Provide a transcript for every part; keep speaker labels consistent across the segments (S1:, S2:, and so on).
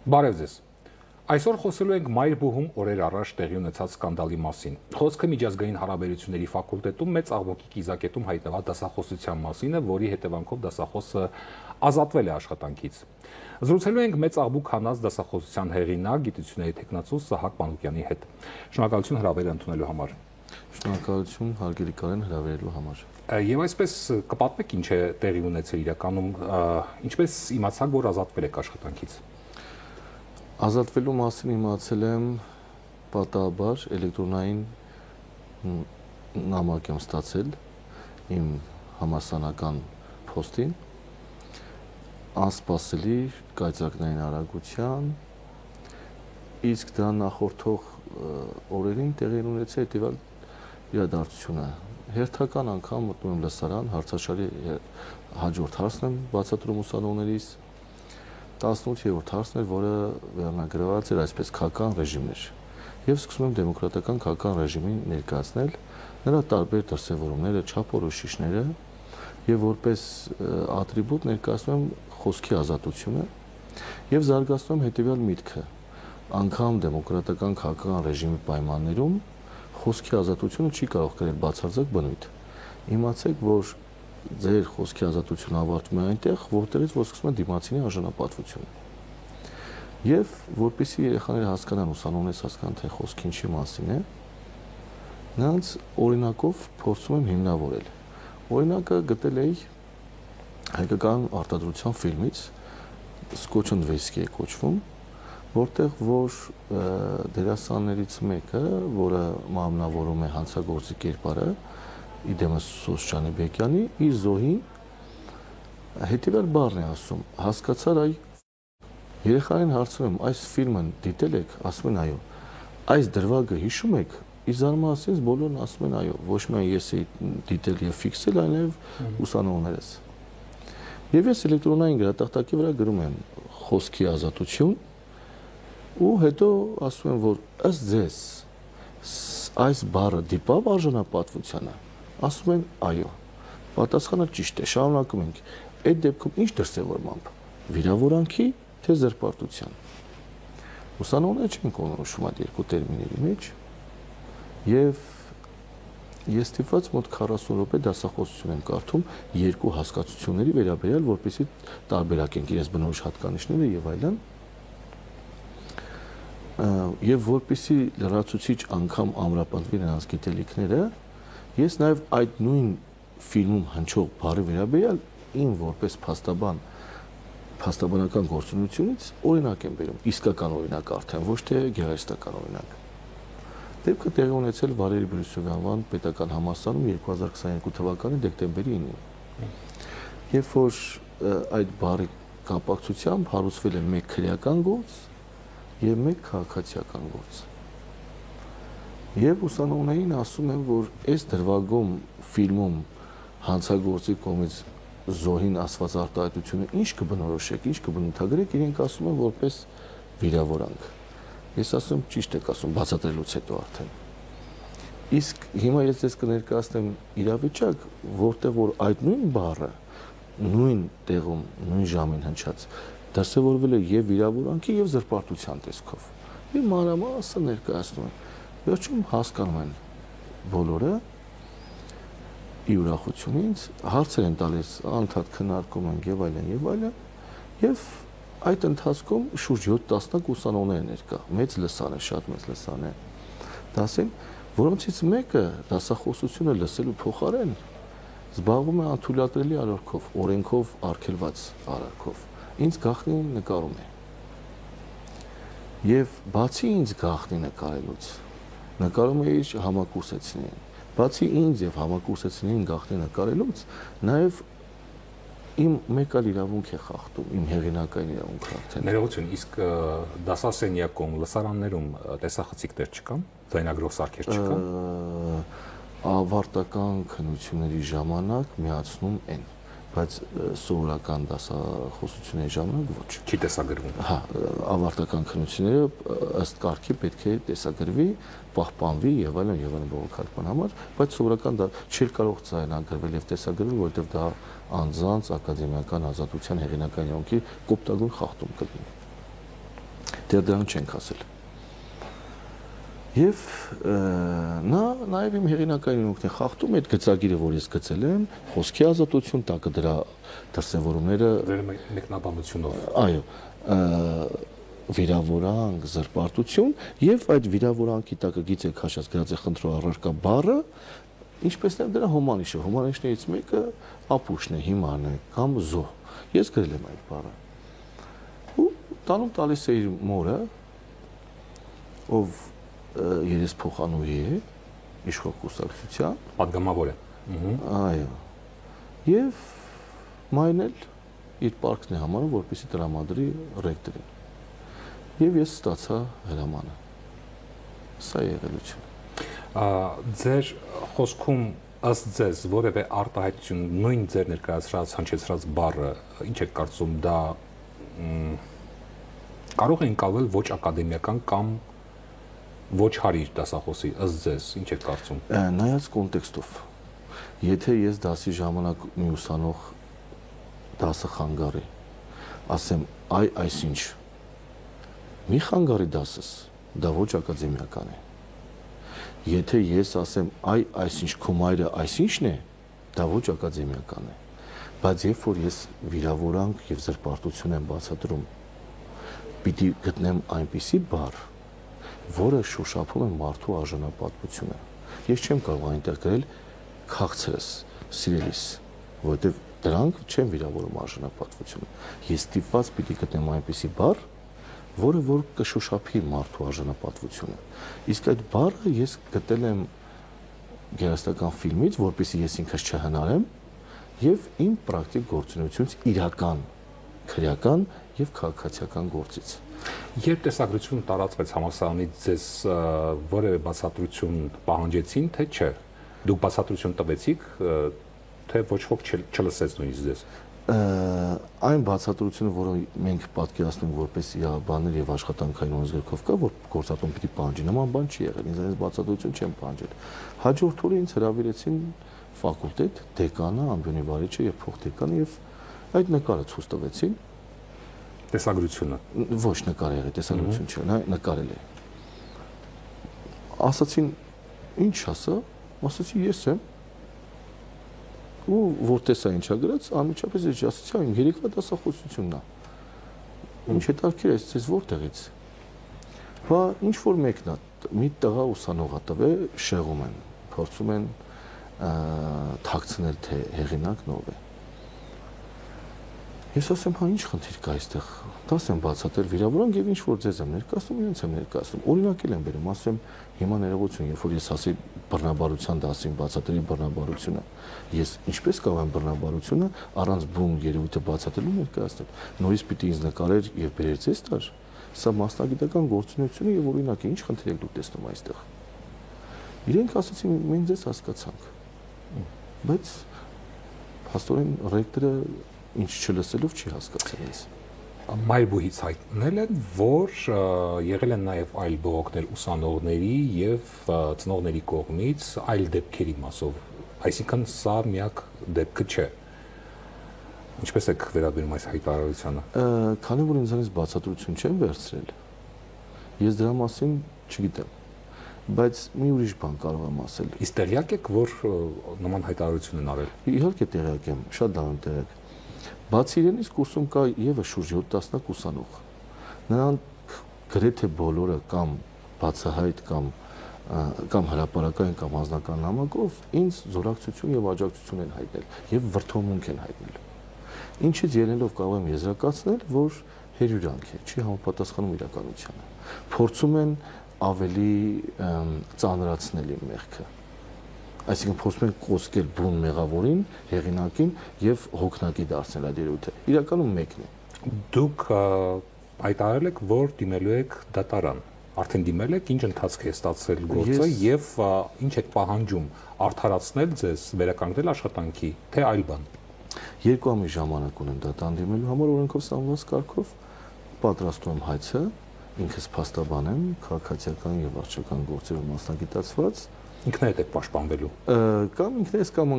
S1: Բարև ձեզ։ Այսօր խոսելու ենք Մայրբուհում օրեր առաջ տեղի ունեցած սկանդալի մասին։ Խոսքը միջազգային հարաբերությունների ֆակուլտետում մեծ աղմուկի կիզակետում հայտնված դասախոսության մասին է, որի հետևանքով դասախոսը ազատվել է աշխատանքից։ Զրուցելու ենք մեծ աղմուկ հանած դասախոսության հեղինակ, գիտությունների թեկնածու Սահակ Մանուկյանի հետ։ Շնորհակալություն հրավերը ընդունելու համար։
S2: Շնորհակալություն հարգելի Կարեն հրավերելու համար։
S1: Եվ այսպես կպատմեք ինչ է տեղի ունեցել իրականում, ինչպես իմացաք, որ ազատվել եք աշխատանքից։
S2: Ազատվելու մասին իմացել եմ պատահաբար էլեկտրոնային նամակ եմ ստացել իմ համալսարանական փոստին, անսպասելի կայծակնային արագության, իսկ դա նախորդող օրերին տեղի ունեցել հետևյալ իրադարձությունը։ Հերթական անգամ մտնում եմ լսարան, հարցաշարի հաջորդ հարցն եմ բացատրում ուսանողներից, 18-րդ հարցն էր, որը վերնագրված էր այսպես քաղաքական ռեժիմներ, եւ սկսում եմ դեմոկրատական քաղաքական ռեժիմին ներկայացնել նրա տարբեր դրսևորումները, չափորոշիչները, եւ որպես ատրիբուտ ներկայացնում եմ խոսքի ազատությունը եւ զարգացնում եմ հետեւյալ միտքը. անգամ դեմոկրատական քաղաքական ռեժիմի պայմաններում խոսքի ազատությունը չի կարող կրել բացարձակ բնույթ։ Իմացեք, որ ձեր խոսքի ազատությունը ավարտվում է այնտեղ, որտեղից որ սկսում է դիմացինի արժանապատվությունը։ Եվ որպեսզի երեխաները հասկանան, ուսանողներս հասկանան, թե խոսքը ինչի մասին է, նրանց օրինակով փորձում եմ հիմնավորել։ Օրինակը գտել էի հայկական արտադրության ֆիլմից, Սկոչընդվեսկի է կոչվում, որտեղ որ դերասաններից մեկը, որը մարմնավորում է հանցագործի կերպարը, իդեմս Սոսչանի Բեկյանի, իր զոհին հետևյալ բառն է ասում, հասկացար այ երեխային հարցնում եմ, այս ֆիլմը դիտել եք, ասում են այո, այս դրվագը հիշում եք, իր զարմանալից բոլորն ասում են այո, ոչ միայն ես էի դիտել եւ ֆիքսել, այլև ուսանողներս։ Եվ ես էլեկտրոնային գրատախտակի վրա գրում եմ խոսքի ազատություն ու հետո ասում եմ, որ ըստ ձեզ այս բառը դիպավ արժանապատվությանը, ասում են այո, պատասխանը ճիշտ է, շարունակում ենք, այդ դեպքում ինչ դրսևորմամբ, վիրավորանքի թե զրպարտության։ Ուսանողները չեն կողմնորոշում այդ երկու տերմինների մեջ եւ ես ստիպված մոտ 40 րոպե դասախոսություն եմ կարդում երկու հասկացությունների վերաբերյալ, որպեսզի տարբերակենք իրենց բնորոշ հատկանիշները եւ այլն։ Եվ որպեսզի լրացուցիչ անգամ ամրապնդվի նրանց գիտելիքները, ես նաև այդ նույն ֆիլմում հնչող բառի վերաբերյալ իմ որպես փաստաբանական գործունեությունից օրինակ եմ բերում, իսկական օրինակ արդեն, ոչ թե գեղարվեստական օրինակ։ Դեպքը տեղի ունեցել Վալերի Բրյուսովի անվան պետական համալսարանում 2022 թվականի դեկտեմբերի 9-ին։ Երբ որ այդ բառի կապակցությամբ հարուցվել է մեկ քրեական գործ եւ մեկ քաղաքացիական գործ։ Եվ ուսանողներին ասում եմ, որ այս դրվագում, ֆիլմում հանցագործի կողմից զոհին ասված արտահայտությունը ինչ կբնորոշեք, ինչ կբնութագրեք, իրենք ասում են որպես վիրավորանք։ Ես ասում եմ ճիշտ եք ասում, բացատրելուց հետո արդեն։ Իսկ հիմա ես ձեզ կներկայացնեմ իրավիճակ, որտեղ որ այդ նույն բառը նույն տեղում, նույն ժամին հնչած դրսևորվել է եւ վիրավորանքի եւ զրպարտության տեսքով։ Եվ մանրամասը ներկայացնում եմ։ Վերջում հասկանում են բոլորը ի ուրախությունից, հարցեր են տալիս, անդադ քննարկում են եւ այլն եւ այլն, եւ այդ ընթացքում շուրջ 7 տասնյակ ուսանողներ ներկա, մեծ լսան է, շատ մեծ լսան է։ Դասին, որոնցից մեկը դասախոսությունը լսելու փոխարեն զբաղվում է անթույլատրելի արարքով, օրենքով արգելված արարքով։ Ինձ գաղտնի նկարում է։ Եվ բացի ինձ գաղտնի նկարելուց, նկարում է իր համակուրսեցիներին։ Բացի ինձ եւ համակուրսեցիներին գաղտնի նկարելուց, նաեւ իմ մեկ այլ իրավունք է խախտում, իմ հեղինակային իրավունքը արդեն։
S1: Ներողություն, իսկ դասասենյակում, լսարաններում տեսախցիկներ չկան, ձայնագրող սարքեր չկան։
S2: Ավարտական քննությունների ժամանակ միացնում են, բայց սովորական դասախոսությունների ժամանակ ոչ։
S1: Չի տեսագրվում։
S2: Հա, ավարտական քննությունները ըստ կարգի պետք է տեսագրվի, պահպանվի եւ այլն բողոքարկման համար, բայց սովորական դա չի կարող ձայնագրվել եւ տեսագրվել, որովհետեւ դա անձանց ակադեմիական ազատության հեղինակային իրավունքի կոպտագույն խախտում կլինի։ Դեռ դրանք չենք ասել։ Եվ նա նաև իմ հեղինակային ունկն է խախտում այդ գծագիրը, որ ես գծել եմ, խոսքի ազատություն, տակը դրա դրսևորումները
S1: մեկնաբանությունով։
S2: Այո, վիրավորանք, զրպարտություն եւ այդ վիրավորանքի տակը գիծ է քաշած գրած է խնդրո առարկա բառը, ինչպես նաև դրա հոմանիշը։ Հոմանիշներից մեկը ապուշն է, հիմարն է կամ զոհ։ Ես գրել եմ այդ բառը։ Ու տանում տալիս է իր մորը, ով երեսփոխանուհի է իշխող կուսակցության,
S1: Պատգամավոր է։
S2: Այո։ Եվ մայն էլ իր պարկն է համարում, որպեսզի տրամադրի ռեկտորին։ Եվ ես ստացա հրամանը։ Սա եղելություն։
S1: Ձեր խոսքում ըստ ձեզ որևէ արտահայտություն նույն ձեր ներկայացրած հնչեցրած բառը ինչ է կարծում դա կարող է ընկալվել ոչ ակադեմիական կամ ոչ հարիր դասախոսի ըստ ձեզ ինչ է կարծում։
S2: Նայած կոնտեքստով, եթե ես դասի ժամանակ մի ուսանող դասը խանգարի, ասեմ այսինչ մի խանգարի դասս, դա ոչ ակադեմիական է։ Եթե ես ասեմ այսինչ քո մայրը այսինչն է, դա ոչ ակադեմիական է։ Բայց երբ որ ես վիրավորանք եւ զրպարտություն եմ բացատրում, պիտի գտնեմ այնպիսի բառ, որը շոշափում է մարդու արժանապատվությունը։ Ես չեմ կարող այնտեղ գրել քաղցրս, սիրելիս, որովհետև դրանք չեն վիրավորում արժանապատվությունը։ Ես ստիպված պիտի գտնեմ այնպիսի բառ, որը որ կշոշափի մարդու արժանապատվությունը։ Իսկ այդ բառը ես գտել եմ գեղարվեստական ֆիլմից, որպեսզի ես ինքս չհնարեմ եւ իմ պրակտիկ գործունեությունից իրական, քրեական եւ քաղաքացիական գործից։
S1: Երբ տեսագրություն տարածվեց համալսարանից ձեզ որևէ բացատրություն պահանջեցին, թե չէ։ Դուք բացատրություն տվեցիք, թե ոչ ոք չլսեց նույնիսկ ձեզ։
S2: Այն բացատրությունը, որը մենք պատկերացնում որպես իրավաբաններ եւ աշխատանքային օրենսգրքով կա, որ գործատուն պիտի պահանջի, նման բան չի եղել, ինձ այս բացատրություն չեն պահանջել։ Հաջորդ օրը ինձ հրավիրեցին ֆակուլտետ, դեկանը, ամբիոնի վարիչը եւ փոխդեկանը եւ այդ նկարը ցույց տվեցին։
S1: Տեսագրությունը։
S2: Ոչ նկար եղել, տեսագրություն չէ, նա նկարել է։ Ասացին, ինչ ասա, ասացի ես եմ։ Ու որ տեսա ինչա գրած, անմիջապես ես ասացի, այն երեկվա դասախոսությունն է։ Ինչ հետաքրքիր է, ես որտեղից։ Բա ինչ որ մեկն է, մի տղա ուսանողա տվե, շեղում են, փորձում են թաքցնել թե հեղինակն ով է։ Ես ասեմ, հա ինչ խնդիր կա այստեղ։ Դաս եմ բացատրել վիրավորանք եւ ինչ որ ձեզ եմ ներկայացնում, իրենց եմ ներկայացնում։ Օրինակել եմ բերում, ասեմ, հիմա ներողություն, երբ որ ես ասի բռնաբարության դասին բացատրի բռնաբարությունը, ես ինչպես կարող եմ բռնաբարությունը առանց բուն երևույթը բացատրելու ներկայացնել։ Նորից պիտի ինձ նկարեր եւ բերեր ձեզ տար։ Սա մասնագիտական գործունեություն է եւ օրինակ է, ինչ խնդիր եք դուք տեսնում այստեղ։ Իրենք ասացին, մենք ձեզ հասկացանք։ Բայց փաստորեն ռեկտորը ինչ չլսելով չի հասկացել ինձ։
S1: Մայրբուհից հայտնել են, որ եղել են նաև այլ բողոքներ ուսանողների եւ ծնողների կողմից այլ դեպքերի մասով, այսինքն սա միակ դեպքը չէ։ Ինչպես եք վերաբերում այս հայտարարությանը։
S2: Քանի որ ինձանից բացատրություն չեն վերցրել, ես դրա մասին չգիտեմ, բայց մի ուրիշ բան կարող եմ ասել։
S1: Իսկ տեղյակ եք, որ նման հայտարարություն են արել։
S2: Իհարկե տեղյակ եմ, շատ լավ եմ տեղյակ։ Բացի իրենից կուրսում կա եւս շուրջ 7 տասնյակ ուսանող։ Նրանք գրեթե բոլորը կամ բացահայտ կամ հրապարակային կամ անձնական նամակով ինձ զորակցություն եւ աջակցություն են հայտնել եւ վրթովմունք են հայտնել։ Ինչից ելնելով կարող եմ եզրակացնել, որ հերյուրանք է, չի համապատասխանում իրականությանը։ Փորձում են ավելի ծանրացնել իմ մեղքը։ Այսինքն փորձում են կոծկել բուն մեղավորին, հեղինակին եւ հոգնակի դարձնել այդ երևույթը։ Իրականում մեկն է։
S1: Դուք հայտարարել եք, որ դիմելու եք դատարան։ Արդեն դիմել եք, ինչ ընթացք է ստացել գործը եւ ինչ եք պահանջում արդարացնել ձեզ, վերականգնել աշխատանքի, թե այլ բան։
S2: 2 ամիս ժամանակ ունեմ դատարան դիմելու համար օրենքով ստանված կարգով, պատրաստում եմ հայցը, ինքս փաստաբան եմ, քաղաքացիական եւ վարչական գործերով մասնագիտացված։
S1: Ինքներդ եք պաշտպանվելու։
S2: Կամ ինքներս կամ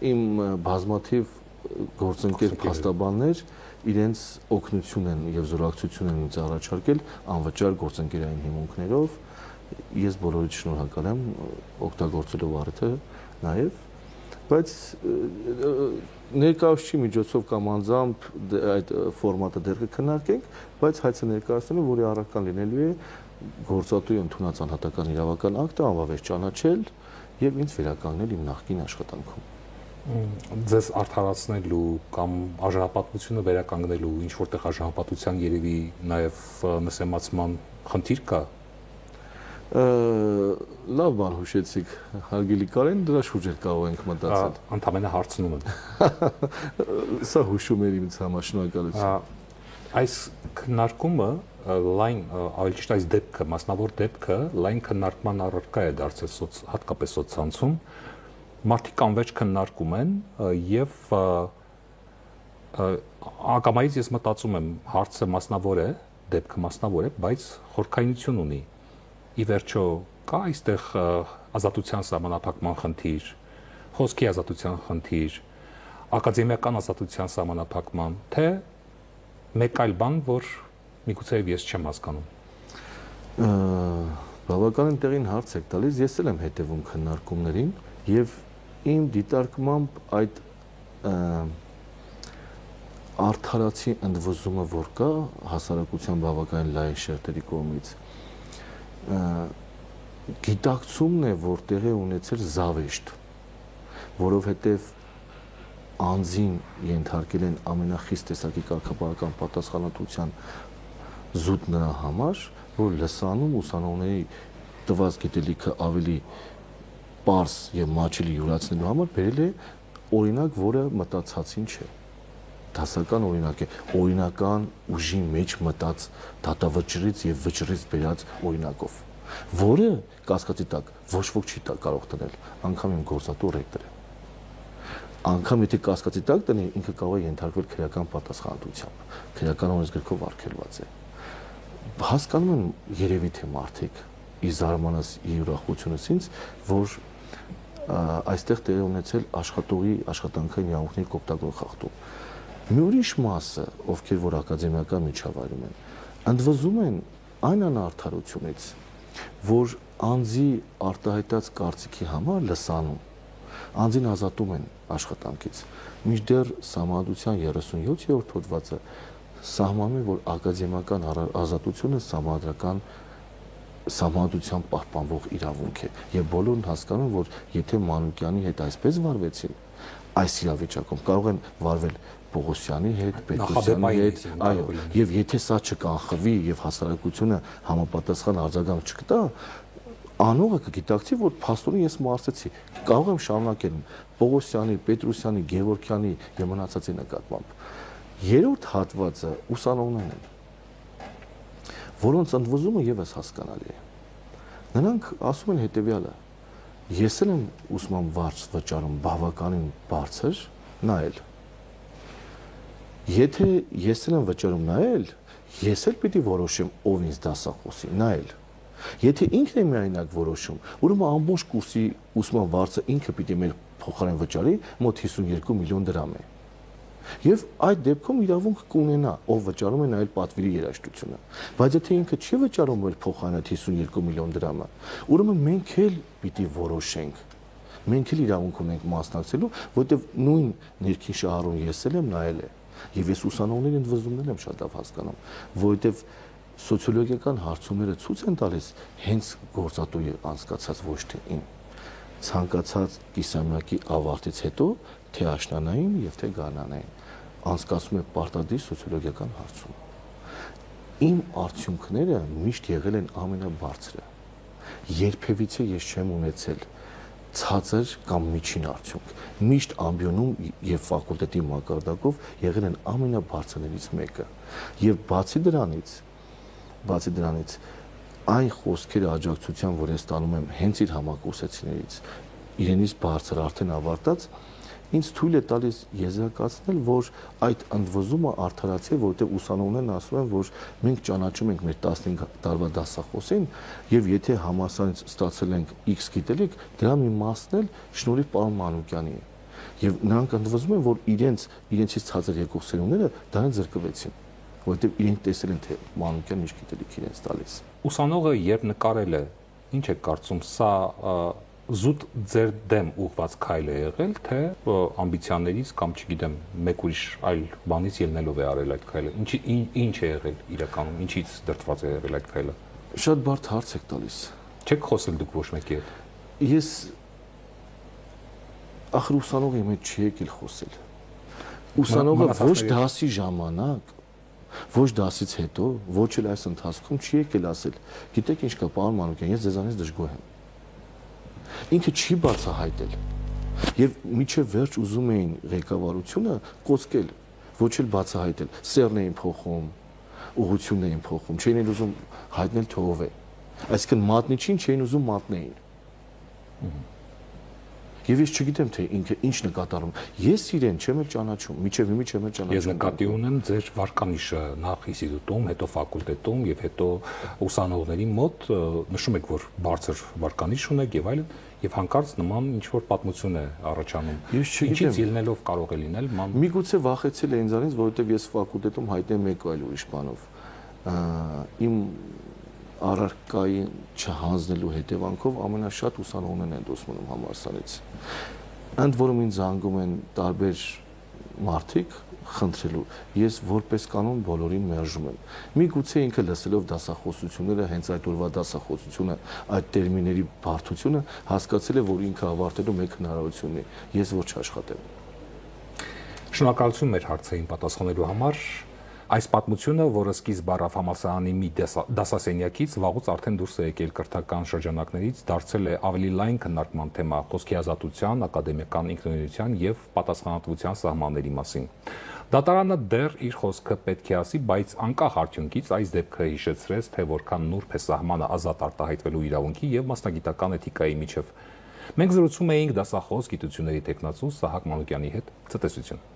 S2: իմ բազմաթիվ գործընկեր փաստաբաններ իրենց օգնություն են եւ զորակցություն են ինձ առաջարկել անվճար գործընկերային հիմունքներով։ Ես բոլորիդ շնորհակալ եմ օգտագործելով առիթը նաեւ, բայց ներկայացուցիչի միջոցով կամ անձամբ այդ ֆորմատը դեռ կքննարկենք, բայց հայցը ներկայացնելու, որի առարկան լինելու է գործատուի ընդունած անհատական իրավական ակտը անվավեր ճանաչել եւ ինձ վերականգնել իմ նախկին աշխատանքում։
S1: Ձեզ արդարացնելու կամ արժանապատվությունը վերականգնելու ինչ որտեղ արժանապատվության երևի նաև նսեմացման խնդիր կա։
S2: Լավ բան հուշեցիք, հարգելի Կարեն, դրա շուրջ էլ կարող ենք մտածել։
S1: Ընդամենը հարցնում եմ։
S2: Սա հուշում էր ինձ համար, շնորհակալություն։
S1: Այս քննարկումը լայն, ավելի ճիշտ այս դեպքը, մասնավոր դեպքը լայն քննարկման առարկա է դարձել հատկապես սոցցանցում։ Մարդիկ անվերջ քննարկում են եւ ակամայից ես մտածում եմ հարցը մասնավոր է, դեպքը մասնավոր է, բայց խորքայնություն ունի։ Ի վերջո կա այստեղ ազատության սահմանափակման խնդիր, խոսքի ազատության խնդիր, ակադեմիական ազատության սահմանափակման, թե մեկ այլ բան, որ միգուցե ես չեմ հասկանում։
S2: Բավականին տեղին հարց եք տալիս, ես էլ եմ հետևում քննարկումներին եւ իմ դիտարկմամբ այդ արդարացի ընդվզումը, որ կա հասարակության բավականին լայն շերտերի կողմից, գիտակցումն է, որ տեղի ունեցել զավեշտ, որովհետև անձին ենթարկել են ամենախիստ տեսակի կարգապահական պատասխանատվության զուտ նրա համար, որ լսանում ուսանողների տված գիտելիքը ավելի պարզ եւ մաչելի յուրացնելու համար բերել է օրինակ, որը մտածածին չէ։ Դասական օրինակ է, օրինական ուժի մեջ մտած դատավճռից եւ վճռից բերած օրինակով, որը կասկածի տակ ոչ ոք չի կարող դնել, անգամ իմ գործատու ռեկտորը։ Անգամ եթե կասկածի տակ տնի, ինքը կարող է ենթարկվել քրեական պատասխանատվությամբ, քրեական օրենսգրքով արգելված է։ Հասկանում եմ երևի թե մարդիկ ի զարմանաս ի ուրախությունս ինձ, որ այստեղ տեղի ունեցել աշխատողի աշխատանքային իրավունքների կոպտագույն խախտում։ Մի ուրիշ մասը, ովքեր որ ակադեմիական միջավայրում են, ընդվզում են այն անարդարությունից, որ անձի արտահայտած կարծիքի համար լսանում, անձին ազատում են աշխատանքից։ Մինչդեռ Սահմանադրության 37-րդ հոդվածը սահմանում է, որ ակադեմիական ազատությունը սահմանադրական սահմանադրության պահպանվող իրավունք է եւ բոլորն հասկանում, որ եթե Մանուկյանի հետ այսպես վարվեցին, այս իրավիճակում կարող են վարվել Պողոսյանի հետ, Պետրոսյանի հետ, այո, եւ եթե սա չկանխվի եւ հասարակությունը համապատասխան արձագանք չկտա, անողը կգիտակցի, որ փաստորեն ես մարսեցի, կարող եմ շարունակել Պողոսյանի, Պետրոսյանի, Գևորգյանի եւ մնացածի նկատմամբ։ Երրորդ հատվածը ուսանողներն են, որոնց ընդվզումը եւս հասկանալի է։ Նրանք ասում են հետեւյալը. ես էլ եմ ուսման վարձ վճարում բավականին բարձր, նայել։ Եթե ես էլ եմ վճարում նայել, ես էլ պիտի որոշեմ ով ինձ դասախոսի, նայել։ Եթե ինքն է միայնակ որոշում, ուրեմն ամբողջ կուրսի ուսման վարձը ինքը պիտի մեր փոխարեն վճարի, մոտ 52 միլիոն դրամ է։ Եվ այդ դեպքում իրավունք կունենա, ով վճարում է նայել պատվիրի երաժշտությունը։ Բայց եթե ինքը չի վճարում էլ փոխարենը 52 միլիոն դրամը, ուրեմն մենք էլ պիտի որոշենք։ Մենք էլ իրավունք ունենք մասնակցելու, որտեղ նույն ներքին շահառուն ես էլ եմ նայել է։ Եվ ես ուսանողների ընդվզումներն եմ շատ լավ հասկանում, որտեղ սոցիոլոգիական հարցումները ցույց են տալիս հենց գործատուի անցկացած ոչ թե ին ցանկացած կիսամյակի ավարտից հետո թե աշնանային եւ թե գարնանային անցկացում է պարտադիր սոցիոլոգիական հարցում։ Իմ արդյունքները միշտ եղել են ամենաբարձրը։ Երբևիցե ես չեմ ունեցել ցածր կամ միջին արդյունք։ Միշտ ամբիոնում եւ ֆակուլտետի մակարդակով եղել են ամենաբարձրներից մեկը։ Եվ բացի դրանից այն խոսքերը աջակցության, որ ես ստանում եմ հենց իր համակուրսեցիներից, իրենից բարձր արդեն ավարտած, ինձ թույլ է տալիս եզրակացնել, որ այդ ընդվզումը արդարացի է, որովհետև ուսանողներն ասում են, որ մենք ճանաչում ենք մեր 15 տարվա դասախոսին, եւ եթե համալսարանից ստացել ենք X գիտելիք, դրա մի մասն էլ շնորհիվ պարոն Մանուկյանի է։ Եվ նրանք ընդվզում են, որ իրենցից ցածր եկող սերունդները դրանց զրկվեցին, որովհետև իրենք տեսել են, թե մանուկյան ինչ գիտելիք իրենց տալիս։
S1: Ուսանողը երբ նկարել է, ինչ է կարծում, սա զուտ ձեր դեմ ուղված քայլ է եղել, թե ամբիցիաներից կամ չգիտեմ, մեկ ուրիշ այլ բանից ելնելով է արել այդ քայլը։ Ինչ է եղել իրականում, ինչից դրդված է եղել այդ քայլը։
S2: Շատ բարդ հարց եք տալիս։
S1: Չեք խոսել դուք ոչ մեկի հետ։
S2: Ես ախր ուսանողի հետ չի եկել խոսել։ Ուսանողը ոչ դասի ժամանակ, ոչ դասից հետո, ոչ էլ այս ընթացքում չի եկել ասել. «Գիտեք ինչ կա, պարոն Մանուկյան, ես ձեզանից դժգոհ եմ»։ Ինքը չի բացահայտել։ Եվ միջև վերջ ուզում էին ղեկավարությունը կոծկել, ոչ էլ բացահայտել։ Սերն էին փոխում, ուղղությունն էին փոխում, չէին էլ ուզում հայտնել թե ով է։ Այսինքն մատնիչին չէին ուզում մատնեին։ Եվ ես չգիտեմ թե ինքը ինչ նկատառում։ Ես իրեն չեմ էլ ճանաչում, միջև հիմի չեմ էլ ճանաչում։
S1: Ես նկատի ունեմ ձեր վարկանիշը նախ ինստիտուտում, հետո ֆակուլտետում եւ հետո ուսանողների մոտ նշում եք, որ բարձր վարկանիշ ունեք եւ այլն, եւ հանկարծ նման ինչ որ պատմություն է առաջանում։ Ինչից ելնելով կարող է լինել
S2: Միգուցե վախեցել է ինձանից, որովհետեւ ես ֆակուլտետում հայտնեմ մեկ այլ ուրիշ բանով։ Իմ առարկային չհանձնելու հետևանքով ամենաշատ ուսանողներն են դուրս մնում համալսարանից։ Ընդ որում ինձ զանգում են տարբեր մարդիկ խնդրելու, ես որպես կանոն բոլորին մերժում եմ։ Միգուցե ինքը լսելով դասախոսությունները, հենց այդ օրվա դասախոսությունը, այդ տերմինների բարդությունը հասկացել է, որ ինքը ավարտելու մեկ հնարավորություն ունի, ես որ չաշխատեմ։
S1: Շնորհակալություն մեր հարցերին պատասխանելու համար։ Այս պատմությունը, որը սկիզբ առավ համալսարանի մի դասասենյակից, վաղուց արդեն դուրս է եկել կրթական շրջանակներից, դարձել է ավելի լայն քննարկման թեմա խոսքի ազատության, ակադեմիական ինքնուրույնության եւ պատասխանատվության սահմանների մասին։ Դատարանը դեռ իր խոսքը պետք է ասի, բայց անկախ արդյունքից այս դեպքը հիշեցրեց, թե որքան նուրբ է սահմանը ազատ արտահայտվելու իրավունքի եւ մասնագիտական էթիկայի միջև։ Մենք զրուցում էինք դասախոս գիտությունների տեխնացու Սահակ Մանուկյանի հետ։ Ցտեսություն։